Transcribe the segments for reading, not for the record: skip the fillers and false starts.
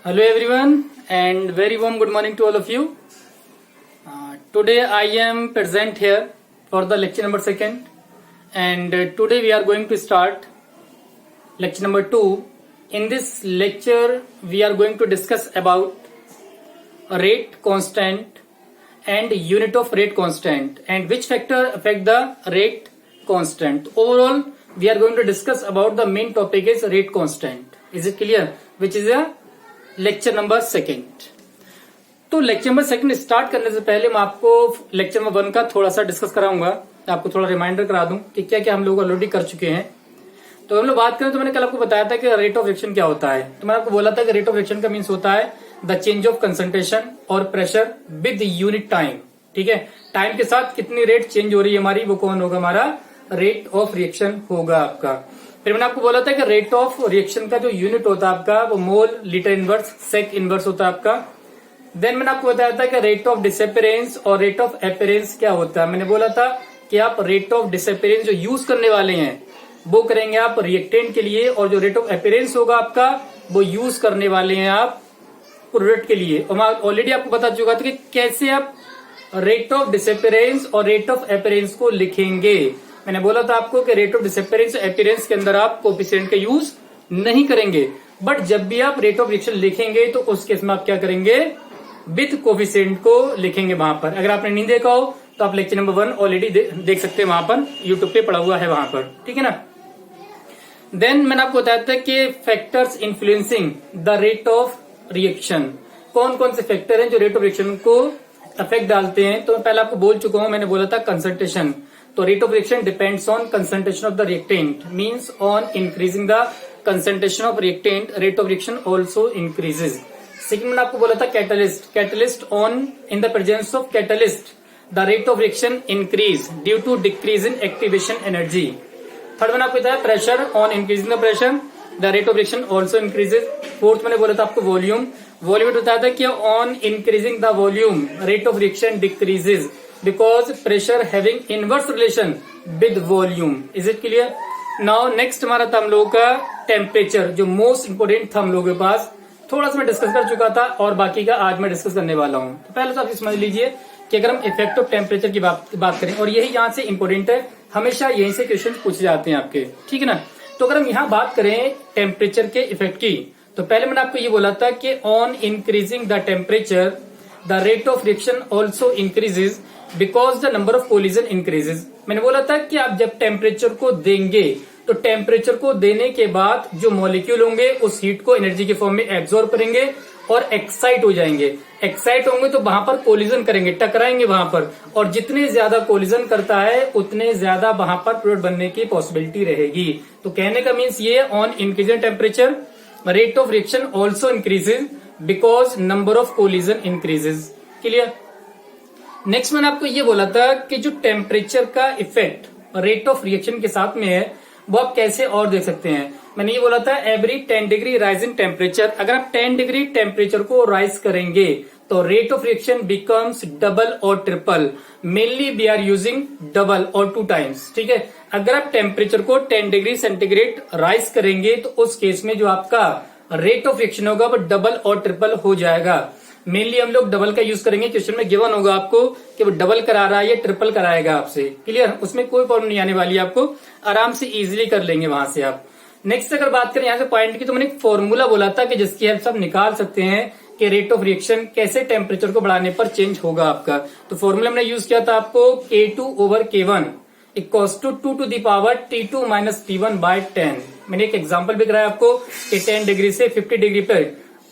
Hello everyone and very warm good morning to all of you. Today I am present here for the lecture number 2nd and today we are going to start lecture number 2. In this lecture we are going to discuss about rate constant and unit of rate constant and which factor affect the rate constant. Overall we are going to discuss about the main topic is rate constant. Is it clear? Which is a lecture number 2. तो lecture number 2 start करने से पहले मैं आपको lecture number 1 का थोड़ा सा discuss कराऊंगा, आपको थोड़ा रिमाइंडर करा दूं कि क्या क्या हम लोग ऑलरेडी कर चुके हैं. तो हम लोग बात करें तो मैंने कल आपको बताया था कि रेट ऑफ रिएक्शन क्या होता है. तो मैंने आपको बोला था कि रेट ऑफ रिएक्शन का मीन्स होता है द चेंज ऑफ कंसंट्रेशन और प्रेशर विद यूनिट टाइम. ठीक है, टाइम के साथ कितनी रेट चेंज हो रही है हमारी, वो कौन होगा, हमारा रेट ऑफ रिएक्शन होगा आपका. फिर मैंने आपको बोला था कि रेट ऑफ रिएक्शन का जो यूनिट होता है आपका वो मोल, लीटर इनवर्स, सेक इनवर्स होता है आपका. देन मैंने आपको बताया था कि रेट ऑफ डिसअपियरेंस और रेट ऑफ अपीयरेंस क्या होता है. मैंने बोला था कि आप रेट ऑफ डिसअपियरेंस जो यूज करने वाले हैं वो करेंगे आप रिएक्टेंट के लिए, और जो रेट ऑफ अपीयरेंस होगा आपका वो यूज करने वाले हैं आप प्रोडक्ट के लिए. और मैं ऑलरेडी आपको बता चुका था कि कैसे आप रेट ऑफ डिसअपियरेंस और रेट ऑफ अपीयरेंस को लिखेंगे. मैंने बोला था आपको कि रेट ऑफ डिसअपियरेंस अपीयरेंस के अंदर आप कोएफिशिएंट का यूज नहीं करेंगे, बट जब भी आप रेट ऑफ रिएक्शन लिखेंगे तो उस केस में आप क्या करेंगे, विद कोएफिशिएंट को लिखेंगे वहां पर. अगर आपने नहीं देखा हो तो आप लेक्चर नंबर 1 ऑलरेडी देख सकते हैं, वहां पर यूट्यूब पे पड़ा हुआ है वहां पर. ठीक है ना. देन मैंने आपको बताया था कि factors influencing the rate of reaction. कौन कौन से फैक्टर हैं जो रेट ऑफ रिएक्शन को अफेक्ट डालते हैं. तो मैं पहले आपको बोल चुका हूं, मैंने बोला था कंसंट्रेशन. तो rate of reaction depends on concentration of the reactant, means on increasing the concentration of reactant rate of reaction also increases. Second मैंने आपको बोला था catalyst on in the presence of catalyst the rate of reaction increase due to decrease in activation energy. Third मैंने आपको बताया pressure, on increasing the pressure the rate of reaction also increases. Fourth मैंने बोला था आपको volume बताया था कि on increasing the volume rate of reaction decreases because pressure having inverse relation with volume. Is it clear? Now next हमारा था हम लोगों का टेम्परेचर, जो मोस्ट इंपोर्टेंट था हम लोगों के पास. थोड़ा सा मैं डिस्कस कर चुका था और बाकी का आज मैं डिस्कस करने वाला हूं. तो पहले तो आप समझ लीजिए कि अगर हम इफेक्ट ऑफ टेम्परेचर की बात करें, और यही यहाँ से इंपोर्टेंट है, हमेशा यहीं से क्वेश्चन पूछे जाते हैं आपके. ठीक है ना. तो अगर हम यहाँ बात करें टेम्परेचर के इफेक्ट की, तो पहले मैंने आपको ये बोला था कि on increasing the temperature the rate of reaction also increases because the number of collision increases. मैंने बोला था कि आप जब टेम्परेचर को देंगे तो टेम्परेचर को देने के बाद जो मॉलिक्यूल होंगे उस हीट को एनर्जी के फॉर्म में एब्जॉर्ब करेंगे और एक्साइट हो जाएंगे. एक्साइट होंगे तो वहां पर कोलिजन करेंगे, टकराएंगे वहां पर, और जितने ज्यादा कोलिजन करता है उतने ज्यादा वहां पर प्रोडक्ट बनने की पॉसिबिलिटी रहेगी. तो कहने का मीन्स ये on increasing temperature rate of reaction also increases because number of collision increases. Clear. Next मैंने आपको ये बोला था कि जो टेम्परेचर का इफेक्ट रेट ऑफ रिएक्शन के साथ में है वो आप कैसे और देख सकते हैं. मैंने ये बोला था every 10 degree rise in temperature, अगर आप 10 डिग्री टेम्परेचर को राइज करेंगे तो rate of reaction becomes double और triple. Mainly we are using double और 2 टाइम्स. ठीक है. अगर आप टेम्परेचर को 10 डिग्री सेंटीग्रेड राइज करेंगे तो उस केस में जो आपका रेट ऑफ रिएक्शन होगा वो डबल और ट्रिपल हो जाएगा. मेनली हम लोग डबल का यूज करेंगे. क्वेश्चन में गिवन होगा आपको कि वो डबल करा रहा है या ट्रिपल कराएगा आपसे. क्लियर. उसमें कोई प्रॉब्लम नहीं आने वाली, आपको आराम से इजीली कर लेंगे वहां से आप. नेक्स्ट अगर बात करें यहाँ से पॉइंट की, तो मैंने एक फॉर्मूला बोला था कि जिसकी हेल्प से आप निकाल सकते हैं कि रेट ऑफ रिएक्शन कैसे टेम्परेचर को बढ़ाने पर चेंज होगा आपका. तो फॉर्मूला हमने यूज किया था आपको K2/K1 equals to 2 to the power T2 - T1/10. मैंने एक एग्जाम्पल भी कराया आपको कि 10 डिग्री से 50 डिग्री पर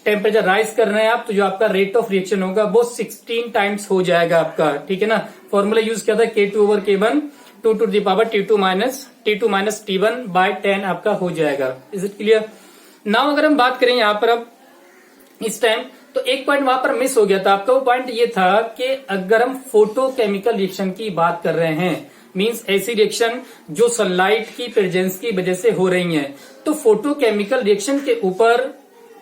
टेम्परेचर राइज कर रहे हैं आप, तो जो आपका रेट ऑफ रिएक्शन होगा वो 16 टाइम्स हो जाएगा आपका. ठीक है ना. फॉर्मूला यूज किया था K2/K1 2 to the power T2 - T1/10 आपका हो जाएगा. Is it clear. नाउ अगर हम बात करें यहाँ पर अब इस टाइम, तो एक पॉइंट वहां पर मिस हो गया था आपका. वो पॉइंट ये था कि अगर हम फोटोकेमिकल रिएक्शन की बात कर रहे हैं, मींस ऐसी रिएक्शन जो सनलाइट की प्रेजेंस की वजह से हो रही है, तो फोटोकेमिकल रिएक्शन के ऊपर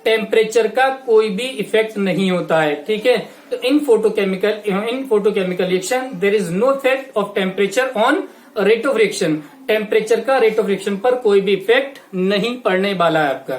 टेम्परेचर का कोई भी इफेक्ट नहीं होता है. ठीक है. तो in photochemical reaction there is no effect of temperature on rate of reaction. Temperature का रेट ऑफ रिएक्शन पर कोई भी इफेक्ट नहीं पड़ने वाला है आपका.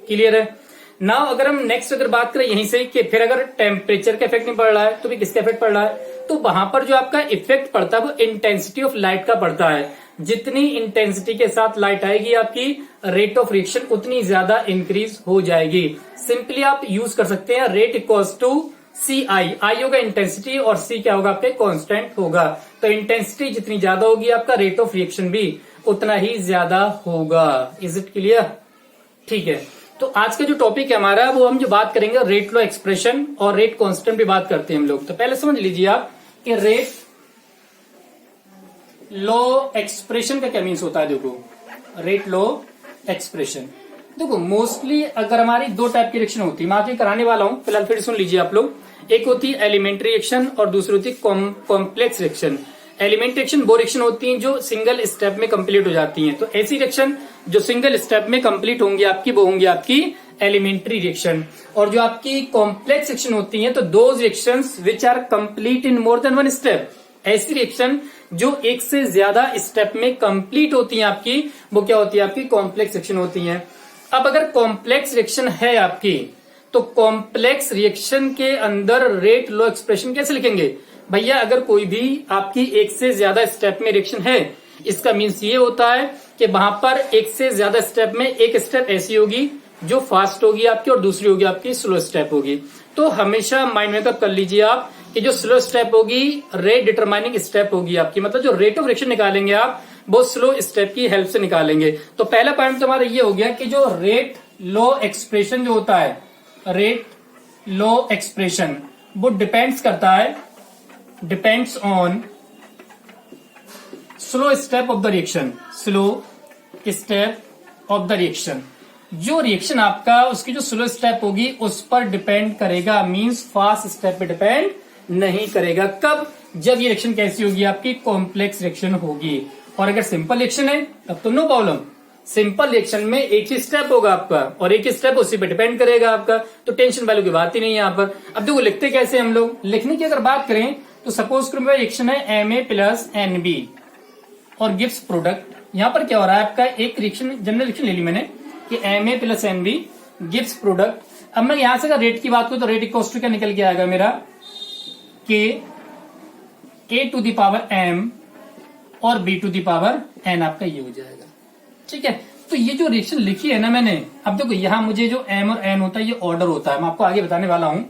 क्लियर है. नाउ अगर हम नेक्स्ट अगर बात करें यहीं से कि फिर अगर टेम्परेचर का इफेक्ट नहीं पड़ रहा है तो भी किसका इफेक्ट पड़ रहा है, तो वहां पर जो आपका इफेक्ट पड़ता है वो इंटेंसिटी ऑफ लाइट का पड़ता है। जितनी इंटेंसिटी के साथ लाइट आएगी आपकी रेट ऑफ रिएक्शन उतनी ज्यादा इंक्रीज हो जाएगी। सिंपली आप यूज कर सकते हैं रेट इक्वल्स टू सी आई, आई होगा इंटेंसिटी और सी क्या होगा आपके कांस्टेंट होगा। तो इंटेंसिटी जितनी ज्यादा होगी आपका रेट ऑफ रिएक्शन भी उतना ही ज्यादा होगा। Is it clear? ठीक है, तो आज का जो टॉपिक है हमारा वो हम जो बात करेंगे रेट लॉ एक्सप्रेशन और रेट कांस्टेंट भी बात करते हैं हम लोग। तो पहले समझ लीजिए आप कि रेट लॉ एक्सप्रेशन का क्या मीन्स होता है। देखो रेट लॉ एक्सप्रेशन, देखो मोस्टली अगर हमारी दो टाइप की रिएक्शन होती है, मैं आपको कराने वाला हूं, फिलहाल फिर सुन लीजिए आप लोग। एक होती है एलिमेंट्री रिएक्शन और दूसरी होती है कॉम्प्लेक्स रिएक्शन। एलिमेंट्री रिएक्शन वो रिएक्शन होती हैं जो सिंगल स्टेप में कंप्लीट हो जाती हैं। तो ऐसी रिएक्शन जो सिंगल स्टेप में कंप्लीट होंगी आपकी वो होंगी आपकी एलिमेंट्री रिएक्शन। और जो आपकी कॉम्प्लेक्स रिएक्शन होती हैं तो those reactions which are complete in more than one step, ऐसी रिएक्शन जो एक से ज्यादा स्टेप में कंप्लीट होती हैं आपकी वो क्या होती है आपकी कॉम्प्लेक्स रिएक्शन होती हैं। अब अगर कॉम्प्लेक्स रिएक्शन है आपकी तो कॉम्प्लेक्स रिएक्शन के अंदर रेट लॉ एक्सप्रेशन कैसे लिखेंगे भैया? अगर कोई भी आपकी एक से ज्यादा स्टेप में रिएक्शन है इसका मीन्स ये होता है कि वहां पर एक से ज्यादा स्टेप में एक स्टेप ऐसी होगी जो फास्ट होगी आपकी और दूसरी होगी आपकी स्लो स्टेप होगी। तो हमेशा माइंड मेकअप कर लीजिए आप कि जो स्लो स्टेप होगी रेट डिटरमाइनिंग स्टेप होगी आपकी, मतलब जो रेट ऑफ रिएक्शन निकालेंगे आप वो स्लो स्टेप की हेल्प से निकालेंगे। तो पहला पॉइंट तुम्हारा ये हो गया कि जो रेट लॉ एक्सप्रेशन जो होता है, रेट लॉ एक्सप्रेशन वो डिपेंड्स करता है, depends on slow step of the reaction, slow step of the reaction. जो रिएक्शन आपका उसकी जो स्लो स्टेप होगी उस पर डिपेंड करेगा, मींस फास्ट स्टेप पे डिपेंड नहीं करेगा। कब? जब ये रिएक्शन कैसी होगी आपकी कॉम्प्लेक्स रिएक्शन होगी। और अगर सिंपल रिएक्शन है तब तो नो प्रॉब्लम, सिंपल रिएक्शन में एक ही स्टेप होगा आपका और एक ही स्टेप उसी पे डिपेंड करेगा आपका, तो टेंशन वैल्यू की बात ही नहीं है यहाँ पर। अब देखो लिखते कैसे हम लोग, लिखने की अगर बात करें तो सपोज करो मेरा रिएक्शन है M A plus N B और गिव्स प्रोडक्ट। यहाँ पर क्या हो रहा है आपका एक रिएक्शन जनरल रिएक्शन ले ली मैंने कि M A plus N B gives product. अब मैं यहां से अगर रेट की बात करूं तो रेट इक्वल्स टू क्या निकल के आएगा मेरा K A to the power M और B to the power N, आपका ये हो जाएगा। ठीक है, तो ये जो रिएक्शन लिखी है ना मैंने, अब देखो यहाँ मुझे जो एम और एन होता है ये ऑर्डर होता है, मैं आपको आगे बताने वाला हूं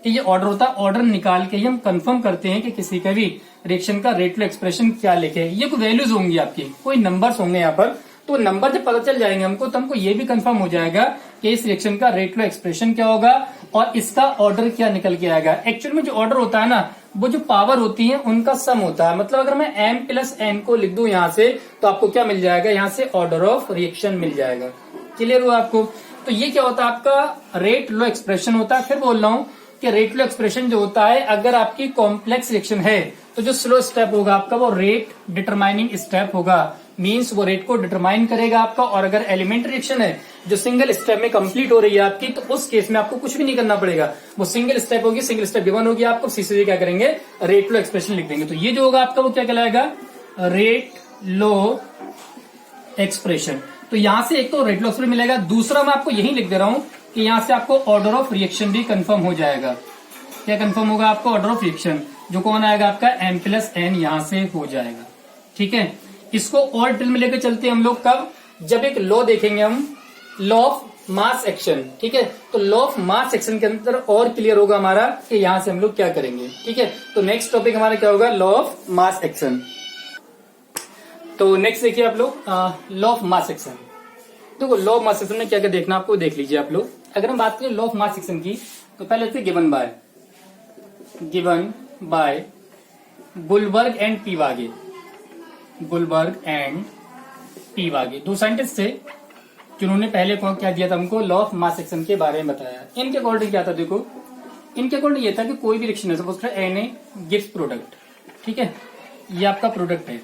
कि ये ऑर्डर होता है। ऑर्डर निकाल के ही हम कंफर्म करते हैं कि किसी का भी रिएक्शन का रेट लॉ एक्सप्रेशन क्या लिखे। ये कोई वैल्यूज होंगी आपकी, कोई नंबर्स होंगे यहाँ पर, तो नंबर जब पता चल जाएंगे हमको तो हमको ये भी कंफर्म हो जाएगा कि इस रिएक्शन का रेट लॉ एक्सप्रेशन क्या होगा और इसका ऑर्डर क्या निकल के आएगा। एक्चुअल में जो ऑर्डर होता है ना वो जो पावर होती है उनका सम होता है। मतलब अगर मैं m प्लस n को लिख दूं यहाँ से तो आपको क्या मिल जाएगा, यहाँ से ऑर्डर ऑफ रिएक्शन मिल जाएगा। क्लियर हुआ आपको? तो ये क्या होता है आपका रेट लॉ एक्सप्रेशन होता है। फिर बोल रहा हूँ कि रेट लॉ एक्सप्रेशन जो होता है अगर आपकी कॉम्प्लेक्स रिएक्शन है तो जो स्लो स्टेप होगा आपका वो रेट डिटरमाइनिंग स्टेप होगा, मींस वो रेट को डिटरमाइन करेगा आपका। और अगर एलिमेंट्री रिएक्शन है जो सिंगल स्टेप में कंप्लीट हो रही है आपकी तो उस केस में आपको कुछ भी नहीं करना पड़ेगा, वो सिंगल स्टेप होगी, सिंगल स्टेप गिवन होगी, आपको सीधे क्या करेंगे रेट लॉ एक्सप्रेशन लिख देंगे। तो ये जो होगा आपका वो क्या कहलाएगा, रेट लॉ एक्सप्रेशन। तो यहां से एक तो रेट लॉ एक्सप्रेशन मिलेगा, दूसरा मैं आपको यही लिख दे रहा हूं कि यहां से आपको ऑर्डर ऑफ रिएक्शन भी कंफर्म हो जाएगा। क्या कंफर्म होगा आपको ऑर्डर ऑफ रिएक्शन, जो कौन आएगा आपका m प्लस एन यहां से हो जाएगा। ठीक है, इसको और डिटेल में लेकर चलते हैं हम लोग कब, जब एक लॉ देखेंगे हम, लॉ ऑफ मास एक्शन। ठीक है, तो लॉ ऑफ मास एक्शन के अंदर और क्लियर होगा हमारा कि यहां से हम लोग क्या करेंगे। ठीक है, तो नेक्स्ट टॉपिक हमारा क्या होगा, लॉ ऑफ मास एक्शन। तो नेक्स्ट देखिए आप लोग लॉ ऑफ मास एक्शन। देखो लॉ ऑफ मास एक्शन में क्या क्या देखना आपको देख लीजिए आप लोग। अगर हम बात करें लॉ ऑफ मास एक्शन की तो पहले से गिवन बाय गुलबर्ग एंड पीवागे, गुलबर्ग एंड पीवागे दो साइंटिस्ट थे जिन्होंने पहले कौन क्या दिया था हमको, लॉ ऑफ मास एक्शन के बारे में बताया। इनके अकॉर्डिंग क्या था, देखो इनके अकॉर्डिंग ये था कि कोई भी रिएक्शन है, suppose N A gives product, ठीक है, ये आपका प्रोडक्ट है,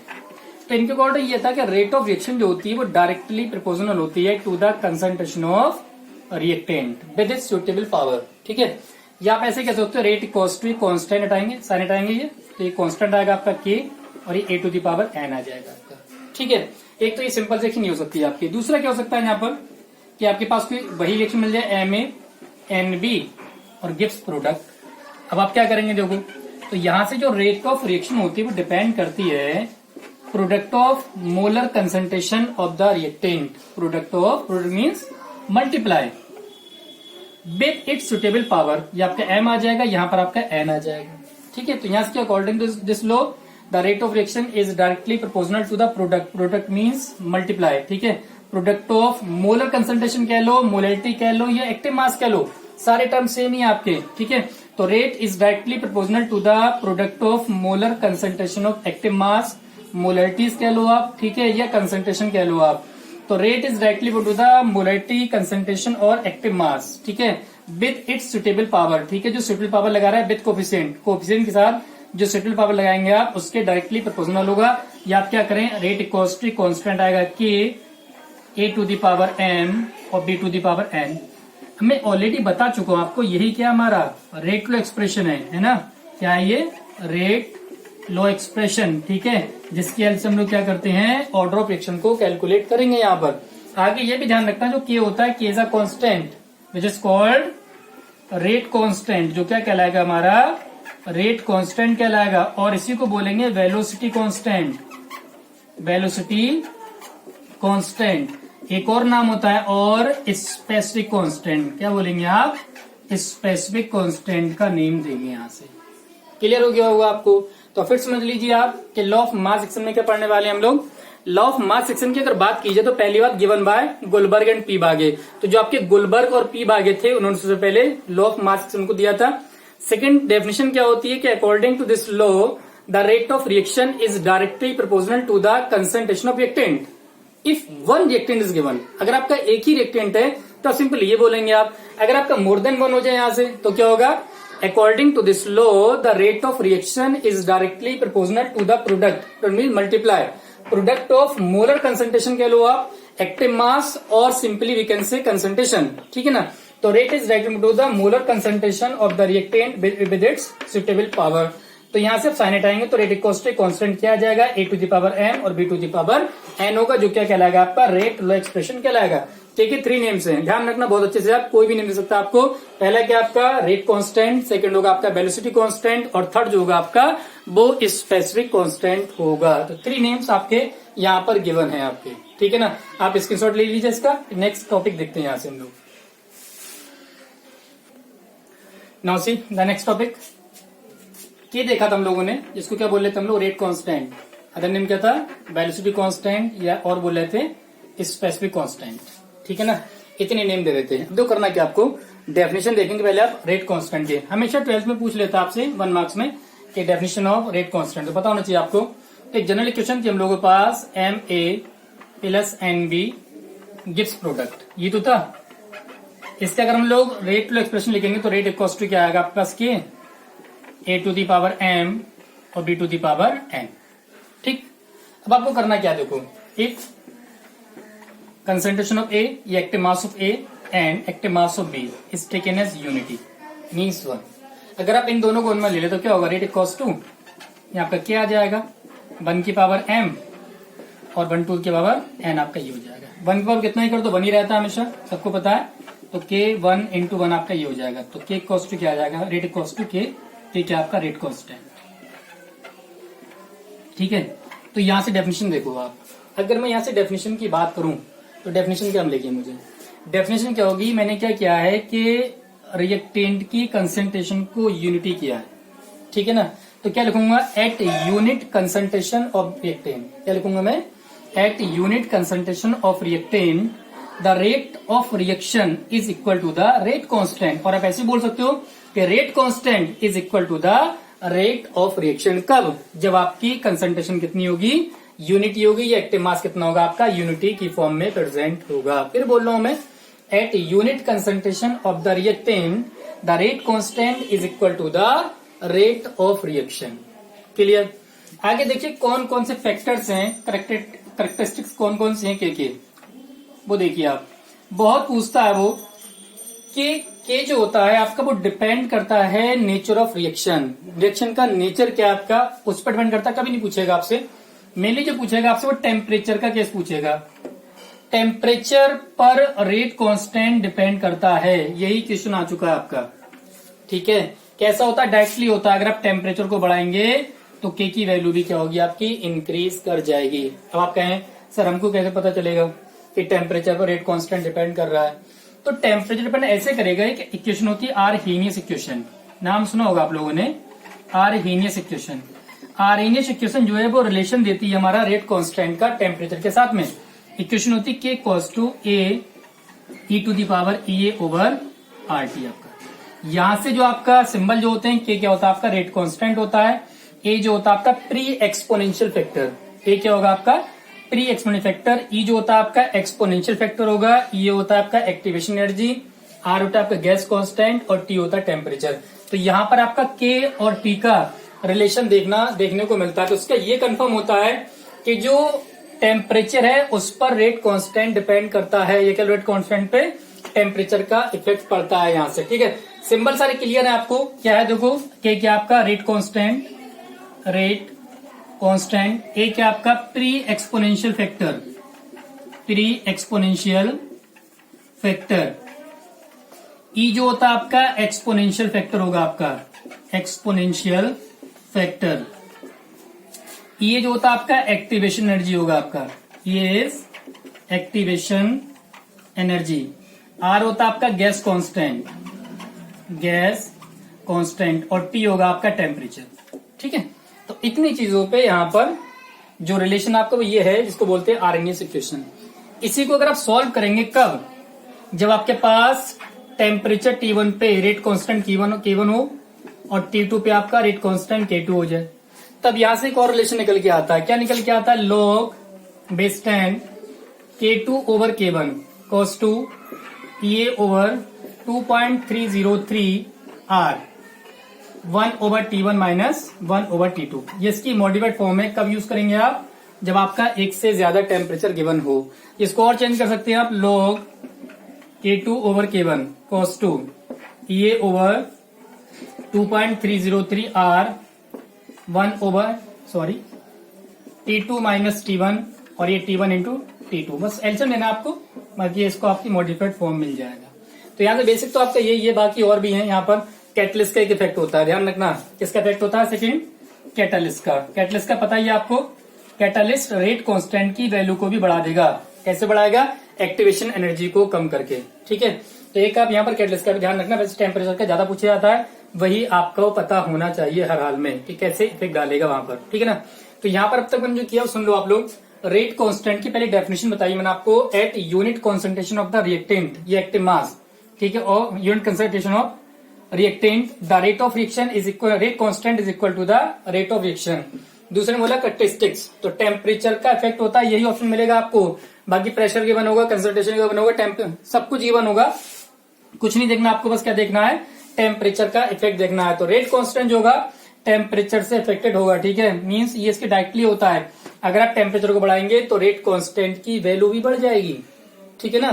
तो इनके अकॉर्डिंग ये था कि रेट ऑफ रिएक्शन जो होती है वो डायरेक्टली प्रोपोर्शनल होती है to the concentration of reactant with its suitable power. ठीक है, या आप ऐसे कह सकते हो रेट इक्वल्स टू कांस्टेंट हटाएंगे, साइन हटाएंगे ये, तो ये कांस्टेंट आएगा आपका के और ये ए टू द पावर एन आ जाएगा आपका। ठीक है, एक तो ये सिंपल रिएक्शन नहीं हो सकती है आपकी। दूसरा क्या हो सकता है यहाँ पर कि आपके पास कोई वही रिएक्शन मिल जाए एम ए NB और गिब्स प्रोडक्ट। अब आप क्या करेंगे देखो, तो यहां से जो रेट ऑफ रिएक्शन होती है वो डिपेंड करती है product of molar concentration of the reactant. Product means multiply with its suitable power. ये आपका M आ जाएगा, यहां पर आपका N आ जाएगा। ठीक है, तो यहां से according to this law the rate of reaction is directly proportional to the product. Product means multiply. ठीक है, प्रोडक्ट ऑफ मोलर कंसंट्रेशन कह लो, मोलरिटी कह लो या एक्टिव मास कह लो, सारे टर्म सेम ही आपके। ठीक है, तो rate is directly proportional to the product of molar concentration of active mass, molarities कह लो आप, ठीक है, या कंसंट्रेशन कह लो आप। तो rate is directly to the molarity, concentration और एक्टिव मास। ठीक है, विद इट्स सुटेबल पावर। ठीक है, जो सुटेबल पावर लगा रहा है विद कोफिशिएंट, कोफिशिएंट के साथ जो सुटेबल पावर लगाएंगे आप उसके डायरेक्टली प्रोपोर्शनल होगा। या आप क्या करें, रेट इक्वल्स टू कांस्टेंट आएगा K A to the power M और B to the power N। मैं ऑलरेडी बता चुका हूं आपको, यही क्या हमारा रेट लो एक्सप्रेशन है ना। क्या है ये, रेट लो एक्सप्रेशन। ठीक है, जिसकी हेल्प से हम लोग क्या करते हैं, ऑर्डर ऑफ रिएक्शन को कैलकुलेट करेंगे। यहाँ पर आगे ये भी ध्यान रखना, जो के होता है, के is a constant which is called rate constant, जो क्या कहलाएगा हमारा रेट कांस्टेंट कहलाएगा। और इसी को बोलेंगे वेलोसिटी कांस्टेंट, वेलोसिटी कांस्टेंट। एक और नाम होता है और स्पेसिफिक कांस्टेंट। क्या बोलेंगे आप, स्पेसिफिक कांस्टेंट का नेम देंगे। यहां से क्लियर हो गया होगा आपको। तो फिर समझ लीजिए आप कि लॉ ऑफ मास एक्शन में क्या पढ़ने वाले हैं हम लोग। लॉ ऑफ मास एक्शन की अगर बात की जाए तो पहली बात given by Guldberg and P बागे। तो जो आपके गुलबर्ग और पी बागे थे उन्होंने सबसे पहले लॉ ऑफ मास एक्शन को दिया था। सेकंड डेफिनेशन क्या होती है कि according to this law the rate of reaction is directly proportional to the concentration of reactant if one reactant is given. अगर आपका एक ही रिएक्टेंट है तो सिंपल ये बोलेंगे आप। अगर आपका मोर देन वन हो जाए यहां से तो क्या होगा, according to this law the rate of reaction is directly proportional to the product mean multiply product of molar concentration कह लो आप, एक्टिव मास और simply we can say concentration. ठीक है ना, तो rate is directly to the molar concentration of the reactant with its suitable power. तो यहां से साइन हटाएंगे तो रेट इक्वल्स टू कांस्टेंट क्या आ जाएगा, A to the power M और B to the power N होगा, जो क्या कहलाएगा आपका रेट लो एक्सप्रेशन कहलाएगा। ठीक है, 3 नेम्स हैं, ध्यान रखना बहुत अच्छे से। आप कोई भी नेम दे सकता है आपको। पहला क्या आपका रेट कांस्टेंट, सेकंड होगा आपका वेलोसिटी कांस्टेंट और थर्ड जो होगा आपका वो स्पेसिफिक कांस्टेंट होगा। तो 3 नेम्स आपके यहाँ पर गिवन है आपके। ठीक है ना, आप स्क्रीनशॉट ले लीजिए इसका। नेक्स्ट टॉपिक देखते हैं यहाँ से हम लोग। Now see the next topic की देखा था हम लोगों ने, जिसको क्या बोल रहे थे हम लोग, रेट कांस्टेंट। अदर नेम क्या था, वेलोसिटी कांस्टेंट या और बोल रहे थे स्पेसिफिक कांस्टेंट। ठीक है ना, इतने नेम दे देते हैं। अब तो करना क्या आपको, डेफिनेशन देखेंगे पहले आप रेट कांस्टेंट के। हमेशा 12th में पूछ लेता आपसे 1 मार्क्स में कि डेफिनेशन ऑफ रेट कांस्टेंट तो पता होना चाहिए आपको। एक जनरल इक्वेशन थी हम लोगों के पास, MA plus NB gives product, ये तो था। इसके अगर हम लोग रेट लो एक्सप्रेशन लिखेंगे तो रेट इक्वल्स टू क्या आएगा आपके पास, k A to the power M और B to the power N। ठीक, अब आपको करना क्या, देखो, इफ concentration of A या active mass of A and active mass of B is taken as unity means 1। अगर आप इन दोनों को उनमें ले ले तो क्या होगा, रेट इक्वल्स टू यहाँ आपका क्या आ जाएगा, 1 की पावर M और 1 टू की पावर N आपका ये हो जाएगा। 1 की पावर कितना ही कर दो 1 ही रहता है हमेशा, सबको पता है। तो K 1 इंटू 1 आपका ये हो जाएगा। तो K इक्वल्स टू क्या आ जाएगा, रेट इक्वल्स टू K, क्या आपका रेट कांस्टेंट। ठीक है, तो यहां से डेफिनेशन देखो आप। अगर मैं यहां से डेफिनेशन की बात करूं तो डेफिनेशन क्या मिलेगी मुझे, डेफिनेशन क्या होगी, मैंने क्या किया है कि रिएक्टेंट की कंसंट्रेशन को यूनिटी किया है। ठीक है ना, तो क्या लिखूंगा, at unit concentration of reactant. क्या लिखूंगा मैं, at unit concentration of reactant the rate of reaction is equal to the rate constant. और आप ऐसे बोल सकते हो कि rate constant is equal to the rate of reaction. कब, जब आपकी कंसंट्रेशन कितनी होगी, यूनिटी होगी, या एक्टिव मास कितना होगा आपका, यूनिटी की फॉर्म में प्रेजेंट होगा। फिर बोल रहा हूं मैं, at unit concentration of the reactant the rate constant is equal to the rate of reaction. Clear. आगे देखिए कौन कौन से फैक्टर्स हैं, करेक्टरिस्टिक्स कौन कौन से हैं के वो देखिए आप। बहुत पूछता है वो के जो होता है आपका वो डिपेंड करता है नेचर ऑफ रिएक्शन। रिएक्शन का नेचर क्या आपका उस पर डिपेंड करता है, कभी नहीं पूछेगा आपसे। मेनली जो पूछेगा आपसे वो टेम्परेचर का केस पूछेगा। टेम्परेचर पर रेट कांस्टेंट डिपेंड करता है, यही क्वेश्चन आ चुका है आपका। ठीक है, कैसा होता है, डायरेक्टली होता है। अगर आप टेम्परेचर को बढ़ाएंगे तो के की वैल्यू भी क्या होगी आपकी, इंक्रीज कर जाएगी। अब आप कहें सर हमको कैसे पता चलेगा कि टेम्परेचर पर रेट कांस्टेंट डिपेंड कर रहा है? तो टेम्परेचर डिपेंड ऐसे करेगा कि इक्वेशन होती है आरहेनियस इक्वेशन, नाम सुना होगा आप लोगों ने, आरहेनियस इक्वेशन। आरहेनियस इक्वेशन जो है वो रिलेशन देती है हमारा रेट कांस्टेंट का टेम्परेचर के साथ में। इक्वेशन होती है के कॉस to A e to the power E a over R T. आपका यहां से जो आपका सिंबल जो होते हैं, के क्या होता है आपका रेट कांस्टेंट होता है, ए जो होता है आपका प्री एक्सपोनेंशियल फैक्टर, ए क्या होगा आपका प्री एक्सपोनेंशियल फैक्टर, ई जो होता है आपका एक्सपोनेंशियल फैक्टर होगा, ई होता है आपका एक्टिवेशन एनर्जी, आर होता है आपका गैस कांस्टेंट और टी होता है टेम्परेचर। तो यहाँ पर आपका के और टी का रिलेशन देखने को मिलता है। तो उसका ये कंफर्म होता है कि जो टेम्परेचर है उस पर रेट कांस्टेंट डिपेंड करता है। ये क्या रेट कांस्टेंट पे टेम्परेचर का इफेक्ट पड़ता है यहाँ से। ठीक है, सिंबल सारे क्लियर है आपको, क्या है देखो, के क्या आपका rate constant, rate constant, A क्या आपका pre exponential factor, pre exponential factor, e जो होता है आपका एक्सपोनेंशियल फैक्टर होगा आपका, एक्सपोनेंशियल फैक्टर, ये जो होता है आपका एक्टिवेशन एनर्जी होगा आपका, ये एक्टिवेशन एनर्जी, आर होता है आपका गैस कांस्टेंट, गैस कांस्टेंट और टी होगा आपका टेम्परेचर। ठीक है, तो इतनी चीजों पे यहाँ पर जो रिलेशन आपका वो ये है जिसको बोलते हैं आरहेनियस इक्वेशन। इसी को अगर आप सॉल्व करेंगे कब, जब आपके पास टेम्परेचर T1 पे रेट कांस्टेंट K1 हो और T2 पे आपका रेट कांस्टेंट K2 हो जाए, तब यहां से एक और रिलेशन निकल के आता है। क्या निकल के आता है, log base 10 K2 over K1 cos 2 EA over 2.303 R 1 over T1 minus 1 over T2। ये इसकी मॉडिफाइड फॉर्म है। कब यूज करेंगे आप, जब आपका एक से ज्यादा टेम्परेचर गिवन हो। इसको और चेंज कर सकते हैं आप, log K2 over K1 cos 2 EA over 2.303 R 1 over T2 minus T1 और ये T1 इंटू T2। बस एल्सियम लेना आपको, बाकी इसको आपकी मॉडिफाइड फॉर्म मिल जाएगा। तो यहाँ से बेसिक तो आपका ये बाकी और भी है। यहाँ पर कैटलिस्ट का एक इफेक्ट होता है, ध्यान रखना। किसका इफेक्ट होता है, सेकंड कैटलिस्ट का। कैटलिस्ट का पता ही है आपको, कैटलिस्ट रेट कांस्टेंट की वैल्यू को भी बढ़ा देगा। कैसे बढ़ाएगा, एक्टिवेशन एनर्जी को कम करके। ठीक है, तो एक आप यहाँ पर कैटलिस्ट का भी ध्यान रखना। वैसे टेम्परेचर का ज्यादा पूछा जाता है, वही आपको पता होना चाहिए हर हाल में कि कैसे इफेक्ट डालेगा वहां पर। ठीक है ना, तो यहाँ पर अब तक मैंने जो किया सुन लो आप लोग। रेट कांस्टेंट की पहले डेफिनेशन बताई मैंने आपको, at unit concentration of the reactant, ये एक्टिव मास, ठीक है, और unit concentration of reactant the rate of reaction is equal, rate constant is equal to the rate of reaction. दूसरे ने बोला कैरेक्टरिस्टिक्स, तो टेम्परेचर का इफेक्ट होता है, यही ऑप्शन मिलेगा आपको। बाकी प्रेशर गिवन होगा, कंसंट्रेशन गिवन होगा, सब कुछ गिवन होगा, कुछ नहीं देखना आपको, बस क्या देखना है, टेम्परेचर का इफेक्ट देखना है। तो रेट कांस्टेंट जो होगा टेम्परेचर से इफेक्टेड होगा। ठीक है, मींस ये इसके डायरेक्टली होता है। अगर आप टेम्परेचर को बढ़ाएंगे तो रेट कांस्टेंट की वैल्यू भी बढ़ जाएगी। ठीक है ना।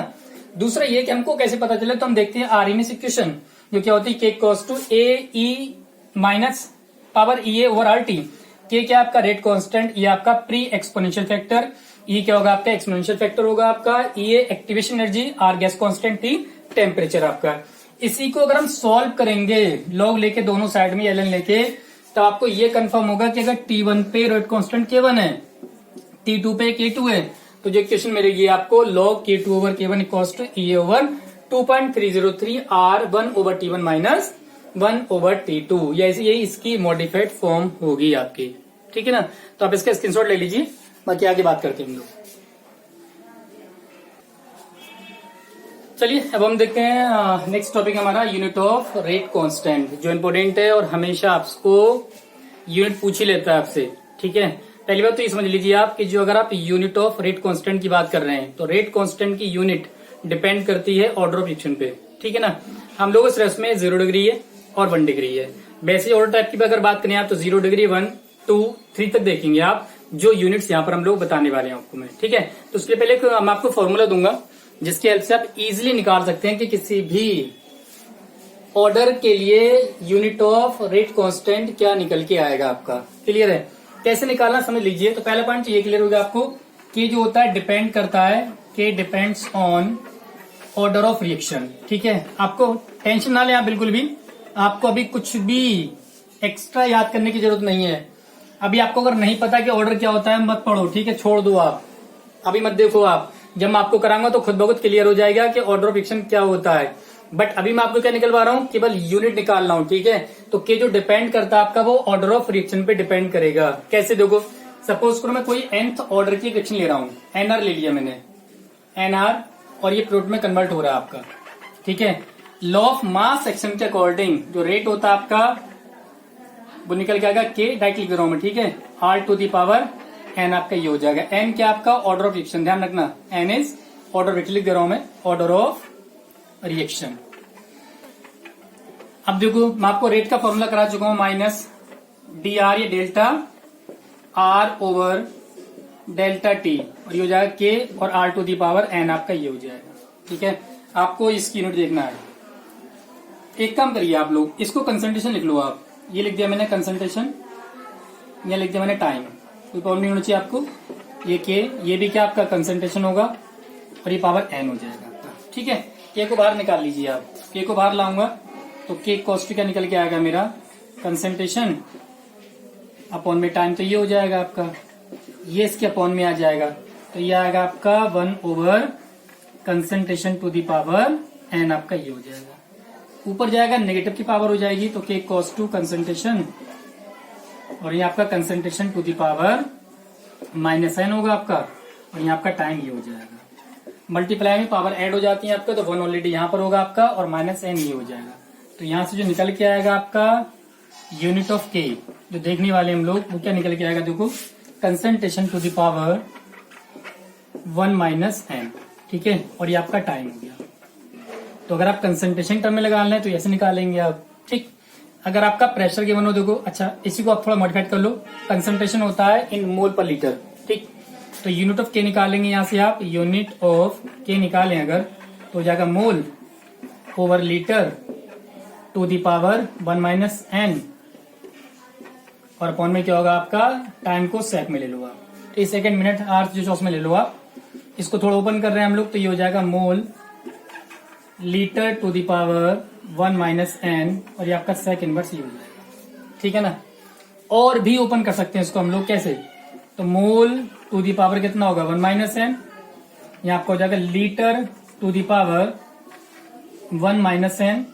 दूसरा ये कि हमको कैसे पता चले, तो हम देखते हैं आरहेनियस इक्वेशन, जो क्या होती है, के कॉस to A E minus power E a over R T. के क्या आपका रेट कांस्टेंट, ये आपका प्री एक्सपोनेंशियल फैक्टर, ई क्या होगा आपका एक्सपोनेंशियल फैक्टर होगा आपका, E A activation energy, R gas constant, T temperature आपका। इसी को अगर हम सॉल्व करेंगे लॉग लेके दोनों साइड में एल एन लेके, तो आपको ये कंफर्म होगा कि अगर T1 पे रेट कांस्टेंट K1 है, T2 पे K2 है, तो जो इक्वेशन मिलेगी आपको log K2 over K1 equals to E over 2.303 R 1 over T1 minus 1 over T2। ये इसकी मॉडिफाइड फॉर्म होगी आपकी। ठीक है ना, तो आप इसका स्क्रीनशॉट ले लीजिए, बाकी आगे बात करते हैं हम लोग। चलिए अब हम देखते हैं नेक्स्ट टॉपिक हमारा यूनिट ऑफ रेट कांस्टेंट, जो इम्पोर्टेंट है और हमेशा आपको यूनिट पूछ ही लेता है आपसे। ठीक है, पहली बात तो ये समझ लीजिए आप कि जो अगर आप यूनिट ऑफ रेट कांस्टेंट की बात कर रहे हैं, तो रेट कांस्टेंट की यूनिट डिपेंड करती है ऑर्डर ऑफ रिएक्शन पे। ठीक है ना, हम लोग इस रस में 0 डिग्री है और 1 डिग्री है। वैसे ऑर्डर टाइप की अगर बात करें आप, तो 0 डिग्री 1 2 3 तक देखेंगे आप, जो यूनिट्स यहाँ पर हम लोग बताने वाले हैं आपको मैं। ठीक है, तो उसके पहले मैं आपको फॉर्मूला दूंगा जिसकी हेल्प से आप इजीली निकाल सकते हैं कि किसी भी ऑर्डर के लिए यूनिट ऑफ रेट कांस्टेंट क्या निकल के आएगा आपका। क्लियर है, कैसे निकालना समझ लीजिए। तो पहला पॉइंट ये क्लियर होगा आपको कि जो होता है डिपेंड करता है के depends on order of reaction. ठीक है, आपको टेंशन ना ले आप बिल्कुल भी, आपको अभी कुछ भी एक्स्ट्रा याद करने की जरूरत नहीं है। अभी आपको अगर नहीं पता कि ऑर्डर क्या होता है मत पढ़ो, ठीक है, छोड़ दो आप, अभी मत देखो आप। जब मैं आपको कराऊंगा तो खुद ब खुद क्लियर हो जाएगा कि ऑर्डर ऑफ रिएक्शन क्या होता है। बट अभी मैं आपको क्या निकलवा रहा हूँ, केवल यूनिट निकाल रहा हूँ। ठीक है, तो के जो डिपेंड करता है आपका वो ऑर्डर ऑफ रिएक्शन पे डिपेंड करेगा। कैसे देखो, सपोज करो मैं कोई nth ऑर्डर की रिएक्शन ले रहा हूँ, एनआर ले लिया मैंने, एनआर, और ये प्रोडक्ट में कन्वर्ट हो रहा है आपका। ठीक है, लॉ ऑफ मास सेक्शन के अकॉर्डिंग जो रेट होता है आपका वो निकल के आएगा के डायरेक्ट लिख रहा हूं मैं। ठीक है, R to the power N आपका ये हो जाएगा। एन क्या आपका ऑर्डर ऑफ रिएक्शन, ध्यान रखना, एन इज ऑर्डर ऑफ, लिख दे रहा हूं मैं, ऑर्डर ऑफ रिएक्शन। अब देखो मैं आपको रेट का फॉर्मूला करा चुका हूं, माइनस डी आर, ये delta R over delta t, और ये हो जाएगा के, और R to the power N आपका ये हो जाएगा। ठीक है, आपको इसकी यूनिट देखना है। एक काम करिए आप लोग, इसको कंसंट्रेशन लिख लो आप, ये लिख दिया मैंने कंसंट्रेशन, ये लिख दिया मैंने टाइम, कोई प्रॉब्लम नहीं होनी चाहिए आपको। ये के, ये भी क्या आपका कंसंट्रेशन होगा, और ये पावर एन हो जाएगा आपका। ठीक है, के को बाहर निकाल लीजिए आप, के को बाहर लाऊंगा तो के कॉस्ट क्या निकल के आएगा मेरा, कंसंट्रेशन अपॉन में टाइम, तो ये हो जाएगा आपका, ये इसके अपॉन में आ जाएगा, तो ये आएगा आपका 1 over concentration to the power N आपका ये हो जाएगा। ऊपर जाएगा नेगेटिव की पावर हो जाएगी, तो के कॉस टू कंसंट्रेशन, और ये आपका concentration to the power minus n होगा आपका, और यहाँ आपका टाइम ये हो जाएगा। मल्टीप्लाई में पावर ऐड हो जाती है आपका, तो 1 ऑलरेडी यहाँ पर होगा आपका, और माइनस एन ये हो जाएगा। तो यहाँ से जो निकल के आएगा आपका यूनिट ऑफ के, जो देखने वाले हम लोग, वो क्या निकल के आएगा, देखो, concentration to the power 1 minus n. ठीक है, और ये आपका टाइम हो गया। तो अगर आप कंसंट्रेशन टर्म में लगा लें तो ऐसे निकालेंगे आप। ठीक, अगर आपका प्रेशर गिवन हो, देखो, अच्छा इसी को आप थोड़ा मॉडिफाइड कर लो, कंसंट्रेशन होता है इन मोल पर लीटर। ठीक, तो यूनिट ऑफ के निकालेंगे यहाँ से आप, यूनिट ऑफ के निकालें अगर, तो हो जाएगा mole over litre to the power 1 minus n, और अपॉन में क्या होगा आपका, टाइम को सेक में ले लो आप, तो सेकेंड मिनट आवर्स जो उसमें ले लो आप। इसको थोड़ा ओपन कर रहे हैं हम लोग, तो ये हो जाएगा mole litre to the power 1 minus n, और ये आपका सेक इनवर्स ये हो जाएगा। ठीक है ना, और भी ओपन कर सकते हैं इसको हम लोग, कैसे, तो मोल टू दी पावर कितना होगा 1 माइनस एन, यहाँ आपका हो जाएगा litre to the power 1 minus n,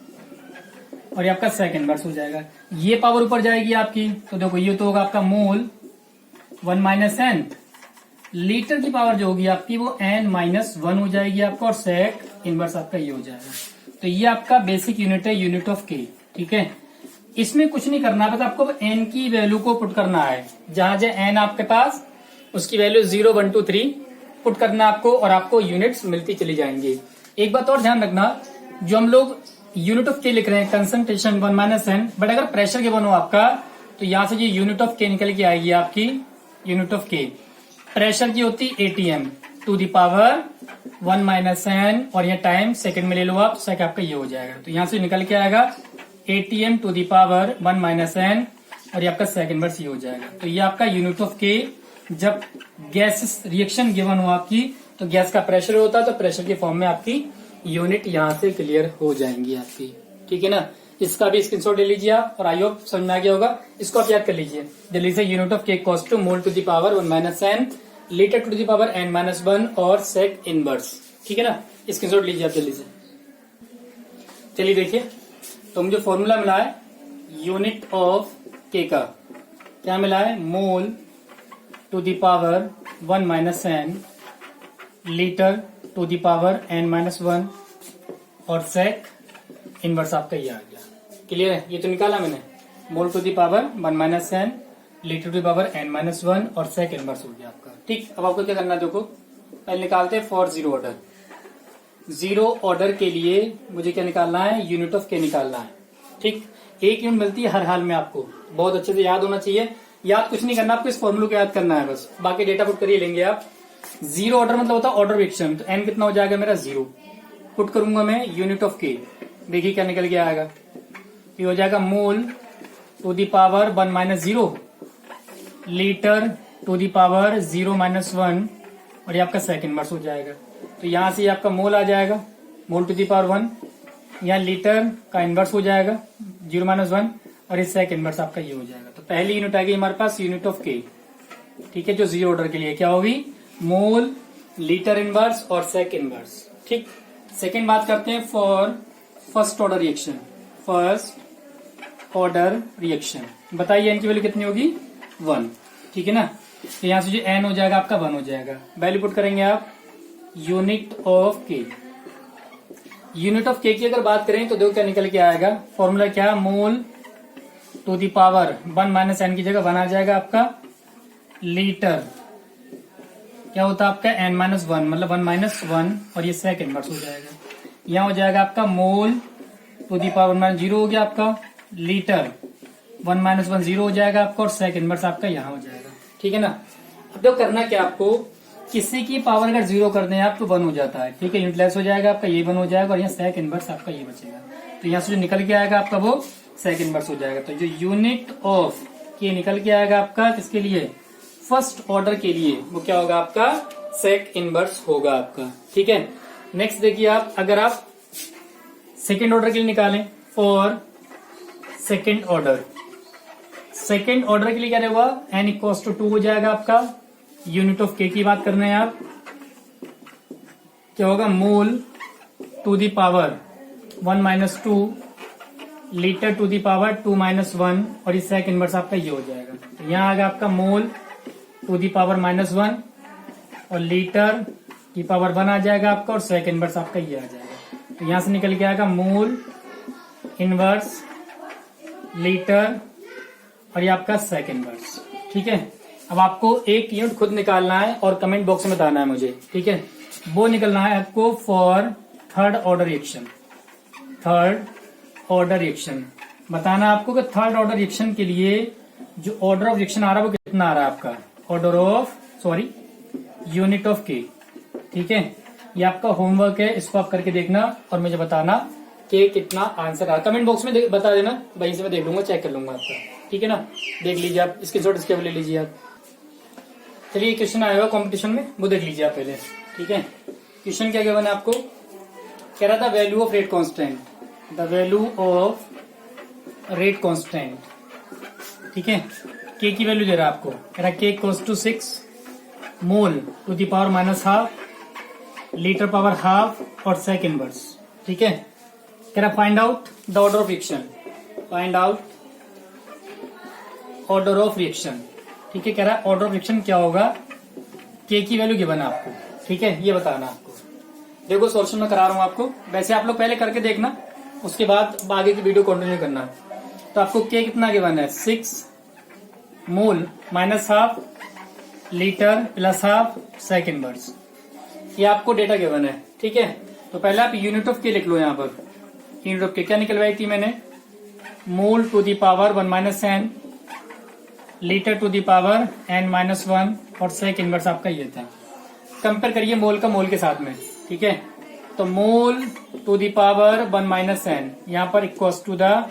और ये आपका सेक इनवर्स हो जाएगा। ये पावर ऊपर जाएगी आपकी, तो देखो ये तो होगा आपका मोल 1 माइनस एन, लीटर की पावर जो होगी आपकी वो n माइनस 1 हो जाएगी आपका, और सेक इनवर्स आपका ये हो जाएगा। तो ये आपका बेसिक यूनिट है, यूनिट ऑफ के। ठीक है, इसमें कुछ नहीं करना है, बस आपको n की वैल्यू को पुट करना है, जहां जहां n आपके पास, उसकी वैल्यू 0 1 2 3 पुट करना आपको, और आपको यूनिट्स मिलती चली जाएंगी। एक बात और ध्यान रखना, जो हम लोग यूनिट ऑफ के लिख रहे हैं कंसंट्रेशन 1 माइनस एन, बट अगर प्रेशर गिवन हो आपका, तो यहां से ये यूनिट ऑफ के निकल के आएगी आपकी, यूनिट ऑफ के प्रेशर की होती atm to the power 1 minus n, और ये टाइम सेकंड में ले लो आप, सेक आपका ये हो जाएगा। तो यहां से निकल के आएगा atm to the power 1 minus n, और ये आपका सेक इनवर्स ये हो जाएगा। तो ये आपका यूनिट ऑफ के, जब गैस रिएक्शन गिवन हो आपकी, तो गैस का प्रेशर होता है, तो प्रेशर के फॉर्म में आपकी यूनिट यहाँ से क्लियर हो जाएंगी आपकी। ठीक है ना, इसका भी स्क्रीनशॉट ले लीजिए आप, और आई होप समझ में आ गया होगा। इसको आप याद कर लीजिए, जल्दी से, यूनिट ऑफ के कॉस्ट to mole to the power 1 minus n, litre to the power n minus 1, और सेक इनवर्स। ठीक है ना, स्क्रीनशॉट लीजिए आप जल्दी से। चलिए देखिए, तो मुझे फॉर्मूला मिला है यूनिट ऑफ के का, क्या मिला है, mole to the power 1 minus n, litre to the power n minus 1, और सेक इनवर्स आपका ये आ गया। क्लियर है, ये तो निकाला मैंने, mole to the power 1 minus n, litre to the power n minus 1, और सेक इनवर्स हो गया आपका। ठीक, अब आपको क्या करना है, देखो पहले निकालते हैं for zero order. Zero order के लिए मुझे क्या निकालना है, यूनिट ऑफ के निकालना है। ठीक, एक यूनिट मिलती है हर हाल में, आपको बहुत अच्छे से याद होना चाहिए। याद कुछ नहीं करना आपको, इस फॉर्मूले को याद करना है बस, बाकी डेटा पुट करिए लेंगे आप। जीरो ऑर्डर मतलब होता है ऑर्डर रिएक्शन, तो n कितना हो जाएगा मेरा 0, पुट करूंगा मैं यूनिट ऑफ के, देखिए क्या निकल के आएगा, ये हो जाएगा mole to the power 1 minus 0, litre to the power 0 minus 1, और ये आपका सेक इनवर्स हो जाएगा। तो यहाँ से आपका मोल आ जाएगा, मोल टू दी पावर 1। यहाँ लीटर का इनवर्स हो जाएगा 0-1, और इस सेक इनवर्स आपका ये हो जाएगा। तो पहली यूनिट आ गई हमारे पास यूनिट ऑफ के, ठीक है, जो जीरो ऑर्डर के लिए क्या होगी, मोल, लीटर इनवर्स और सेक इनवर्स। ठीक, सेकेंड बात करते हैं for first order reaction. First order reaction बताइए एन की वैल्यू कितनी होगी, 1, ठीक है ना। तो यहां से जो एन हो जाएगा आपका 1 हो जाएगा। वैल्यू पुट करेंगे आप यूनिट ऑफ के। यूनिट ऑफ के की अगर बात करें तो देखो क्या निकल के आएगा, फॉर्मूला क्या, mole to the power 1 minus n की जगह 1 आ जाएगा आपका लीटर, क्या होता है आपका n-1, मतलब 1-1, और ये सेक इनवर्स हो जाएगा। यहाँ हो जाएगा आपका मोल टू दी पावर 0 हो गया आपका, लीटर 1-1 0 हो जाएगा आपका, और सेक इनवर्स आपका यहाँ हो जाएगा, ठीक है ना। अब देखो करना क्या आपको, किसी की पावर अगर 0 कर दें आप तो 1 हो जाता है, ठीक है, यूनिटलेस हो जाएगा आपका, ये 1 हो जाएगा, और यहाँ सेक इनवर्स आपका ये बचेगा। तो यहाँ से जो निकल के आएगा आपका वो सेक इनवर्स हो जाएगा। तो जो यूनिट ऑफ के निकल के आएगा आपका किसके लिए, फर्स्ट ऑर्डर के लिए, वो क्या होगा आपका सेक इनवर्स होगा आपका, ठीक है। नेक्स्ट देखिए आप, अगर आप सेकेंड ऑर्डर के लिए निकालें, for second order, second order के लिए क्या होगा, n इक्वल्स टू 2 हो जाएगा आपका। यूनिट ऑफ के की बात करना है आप, क्या होगा, mole to the power 1-2, litre to the power 2-1, और इस सेक इनवर्स आपका ये हो जाएगा। तो यहाँ आएगा आपका मोल टू दी पावर -1, और लीटर की पावर 1 आ जाएगा आपका, और सेक इनवर्स आपका ये आ जाएगा। तो यहां से निकल के आएगा मोल इनवर्स, लीटर, और ये आपका सेक इनवर्स, ठीक है। अब आपको एक यूनिट खुद निकालना है और कमेंट बॉक्स में बताना है मुझे, ठीक है। वो निकलना है आपको for third order reaction. Third order reaction बताना आपको कि थर्ड ऑर्डर रिएक्शन के लिए जो ऑर्डर ऑफ रिएक्शन आ रहा है वो कितना आ रहा है आपका, ऑर्डर ऑफ यूनिट ऑफ के, ठीक है। ये आपका होमवर्क है, इसको आप करके देखना और मुझे बताना कि कितना आंसर आ। कमेंट बॉक्स में बता देना, वहीं से मैं देख लूंगा, चेक कर लूंगा आपका, ठीक है ना। देख लीजिए आप, इसके शॉर्ट इसके ले लीजिए आप। चलिए क्वेश्चन आया हुआ कॉम्पिटिशन में, वो देख लीजिए आप पहले, ठीक है। क्वेश्चन क्या गिवन है आपको, कह रहा था value of rate constant, the value of rate constant, ठीक है। के की वैल्यू दे रहा है आपको, कह रहा के equals to 6, mole to the power -12, litre power half, और सेक इनवर्स, ठीक है। कह रहा find out the order of reaction, find out order of reaction, ठीक है। कह रहा ऑर्डर ऑफ रिएक्शन क्या होगा, के की वैल्यू गिवन है आपको, ठीक है, ये बताना आपको। देखो सॉल्यूशन में करा रहा हूं आपको, वैसे आप लोग पहले करके देखना, उसके बाद आगे की वीडियो कंटिन्यू करना। तो आपको के कितना गिवन है, 6, मोल -12, लीटर +12, सेक इनवर्स, ये आपको डेटा गिवन है, ठीक है। तो पहले आप यूनिट ऑफ के लिख लो यहाँ पर। यूनिट ऑफ के क्या निकलवाई थी मैंने, mole to the power 1-n, litre to the power n-1, और सेक इनवर्स आपका ये था। कंपेयर करिए मोल का मोल के साथ में, ठीक है। तो मोल टू दी पावर 1-n यहाँ पर equals to the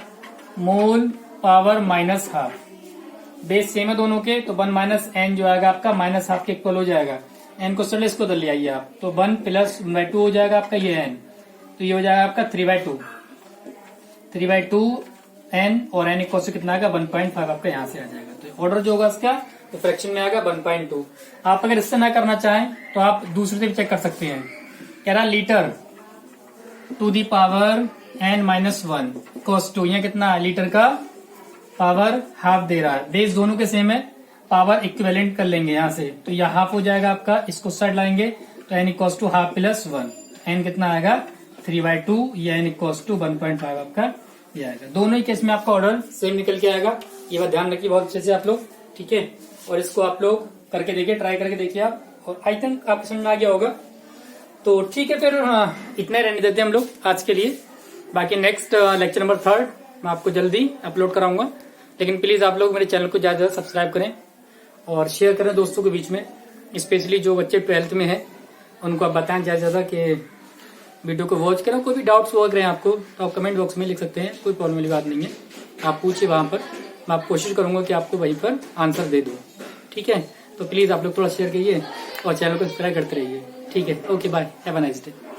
mole power -12, base same है दोनों के, तो 1-n जो आएगा आपका -12 के इक्वल हो जाएगा। n को चलिए इसको ले आइए आप, तो 1 + 1/2 हो जाएगा आपका ये n, तो ये हो जाएगा आपका 3/2 n, और n इक्वल से कितना आएगा 1.5 आपका यहाँ से आ जाएगा। तो ऑर्डर जो होगा इसका तो फ्रैक्शन में आएगा 1.2। आप अगर इससे ना करना चाहें तो आप दूसरे से भी चेक कर सकते हैं। कह रहा litre to the power n-1 equals to, यहाँ कितना लीटर का पावर हाफ दे रहा है, बेस दोनों के सेम है, पावर इक्विवेलेंट कर लेंगे यहाँ से, तो यह हाफ हो जाएगा आपका, इसको साइड लाएंगे तो n equals to half + 1, n कितना आएगा 3/2, ये n इक्वल्स टू 1.5 आपका ये आएगा। दोनों ही केस में आपका ऑर्डर सेम निकल के आएगा, ये बात ध्यान रखिए बहुत अच्छे से आप लोग, ठीक है। और इसको आप लोग करके देखिए, ट्राई करके देखिए आप, और आई थिंक आपको समझ में आ गया होगा। तो ठीक है, फिर इतना ही रहने देते हैं हम लोग आज के लिए। बाकी नेक्स्ट लेक्चर नंबर 3 मैं आपको जल्दी अपलोड कराऊंगा, लेकिन प्लीज आप लोग मेरे चैनल को ज्यादा सब्सक्राइब करें और शेयर करें दोस्तों के बीच में, स्पेशली जो बच्चे 12th में हैं उनको आप बताएं ज्यादा कि वीडियो को वॉच करें। कोई भी डाउट्स वगैरह हैं आपको तो आप कमेंट बॉक्स में लिख सकते हैं, कोई प्रॉब्लम वाली बात नहीं है, आप पूछिए वहां पर, मैं आप कोशिश करूंगा कि आपको वहीं पर आंसर दे दूं, ठीक है। तो प्लीज आप लोग थोड़ा शेयर करिए और चैनल को सब्सक्राइब करते रहिए। ठीक है, okay bye, have a nice day.